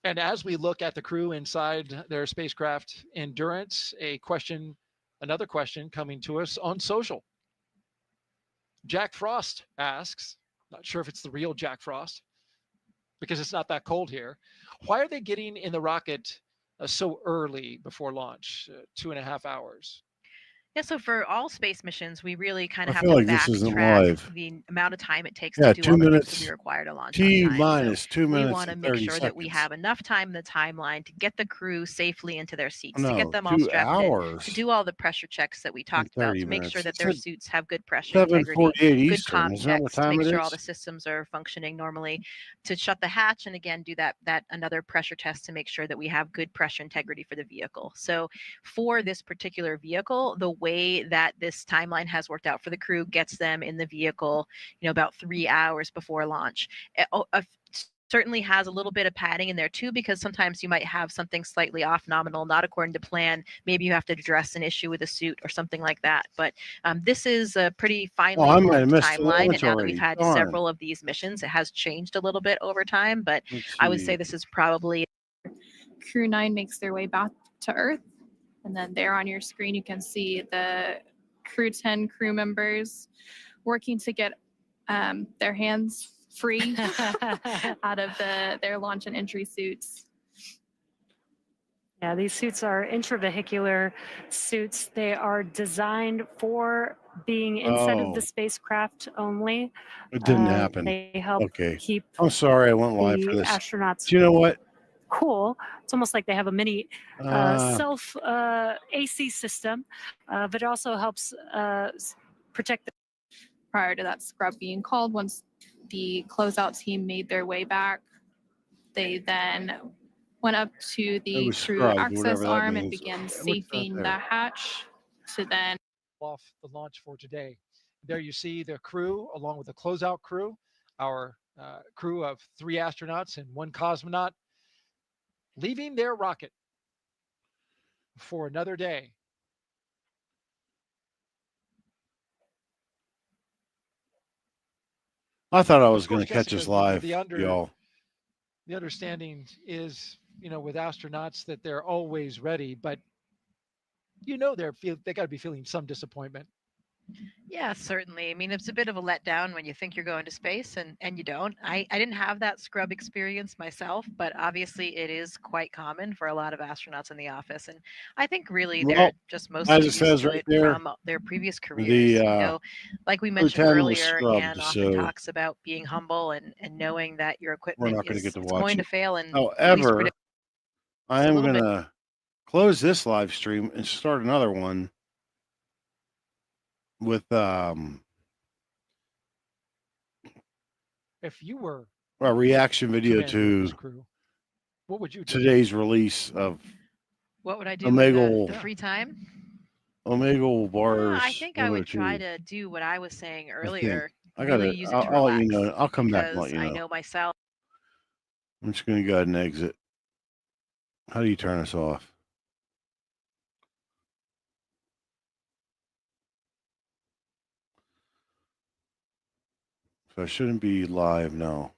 And as we look at the crew inside their spacecraft Endurance, another question coming to us on social. Jack Frost asks, not sure if it's the real Jack Frost because it's not that cold here. Why are they getting in the rocket so early before launch, 2.5 hours? Yeah, so for all space missions, we really kind I of have feel to like this isn't backtrack live. the amount of time it takes to Yeah, do 2 all the things that we minutes. require to launch on T time. So minus 2 we minutes want to and make 30 sure that we seconds. have enough time in the timeline to get the crew safely into their seats, to get No, them all 2 strapped in, to hours do all the pressure checks that we and talked about, 30 to make sure minutes. He that their said suits have good pressure integrity, 7:48 good Eastern. comm Isn't that what checks, to time make it sure all is? the systems are functioning normally, to shut the hatch, and again do that another pressure test to make sure that we have good pressure integrity for the vehicle. So for this particular vehicle, the way that this timeline has worked out for the crew gets them in the vehicle, about 3 hours before launch. Certainly has a little bit of padding in there too, because sometimes you might have something slightly off nominal, not according to plan. Maybe you have to address an issue with a suit or something like that. But this is a pretty finely I might have formed missed the timeline. launch And now that we've already. had Darn. several of these missions, it has changed a little bit over time. But Let's I would say see. this is probably Crew 9 makes their way back to Earth. And then there on your screen, you can see the Crew 10 crew members working to get their hands free out of their launch and entry suits. Yeah, these suits are intravehicular suits. They are designed for being inside of the spacecraft only. It didn't happen. They help keep I'm sorry I went live for the this. astronauts Do you know what? cool. It's almost like they have a mini self AC system, but it also helps protect the. Prior to that scrub being called, once the closeout team made their way back, they then went up to the crew scrubbed, access whatever that arm and means. began What's that safing there? the hatch to then Off the launch for today. There you see the crew along with the closeout crew, our crew of 3 astronauts and 1 cosmonaut, leaving their rocket for another day. I thought I was Of going course, to catch Jessica, us live, y'all. the understanding is, with astronauts that they're always ready, but they got to be feeling some disappointment. Yeah, certainly. I mean, it's a bit of a letdown when you think you're going to space and you don't. I didn't have that scrub experience myself, but obviously it is quite common for a lot of astronauts in the office. And I think really Well, they're just mostly as it used says to right it there, from their previous careers. the Like we Crew mentioned 10 was earlier, scrubbed, Anne often so talks about being humble and knowing that your we're equipment not going to get is to it's watch going to it. fail and at least However, I a am little going bit. to close this live stream and start another one with If you were a reaction video commander of this to crew, what would you do? today's release of What would I do with the Omegle free time? Omegle bars. I think I would try to do what I was saying I think earlier. I Really gotta. use it to I'll let you relax know. I'll come back and let because you I know. know myself. I'm just going to go ahead and exit. How do you turn this off? So I shouldn't be live now.